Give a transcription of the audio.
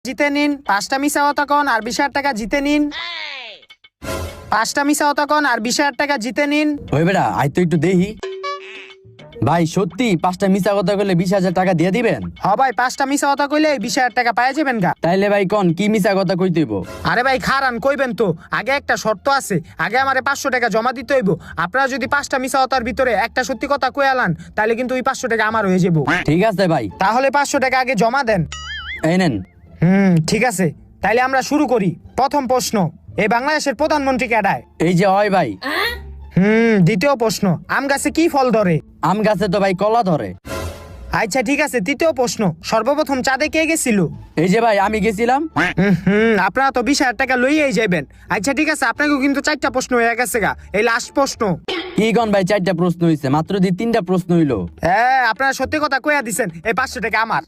জিতে নিন। 5টা মিছা কথা কন আর 20,000 টাকা জিতে নিন। 5টা মিছা কথা কন আর 20,000 টাকা জিতে নিন। ওই বেটা আই তো একটু দেখি। ভাই সত্যি 5টা মিছা কথা কইলে 20,000 টাকা দিয়ে দিবেন? হ ভাই, 5টা মিছা কথা কইলে 20,000 টাকা পাওয়া যাবেন গা। তাইলে ভাই কোন কি মিছা কথা কইতেইব? আরে ভাই খারান কইবেন তো, আগে একটা শর্ত আছে। আগে আমারে 500 টাকা জমা দিতে হইব। আপনারা যদি 5টা মিছা কথার ভিতরে একটা সত্যি কথা কইয়ালান, তাহলে কিন্তু ওই 500 টাকা আমার হয়ে যাব। ঠিক আছে ভাই, তাহলে 500 টাকা আগে জমা দেন। এই নেন। ঠিক আছে, তাইলে আমরা শুরু করি। প্রথম প্রশ্ন, এই বাংলাদেশের প্রধানমন্ত্রী কেডায়? এই যে হয় ভাই। দ্বিতীয় প্রশ্ন, আম গাছে কি ফল ধরে? আম গাছে তো ভাই কলা ধরে। আচ্ছা ঠিক আছে, তৃতীয় প্রশ্ন, সর্বপ্রথম চাঁদে কে গেছিল? এই যে ভাই আমি গেছিলাম। আপনারা তো 20,000 টাকা লইয়াই যাবেন। আচ্ছা ঠিক আছে, আপনাকেও কিন্তু 4টা প্রশ্ন হয়ে গেছে গা। এই লাস্ট প্রশ্ন। কি কোন ভাই 4টা প্রশ্ন হইছে, মাত্র 3টা প্রশ্ন হইলো। হ্যাঁ, আপনারা সত্যি কথা কইয়া দিছেন। এই 500 টাকা আমার।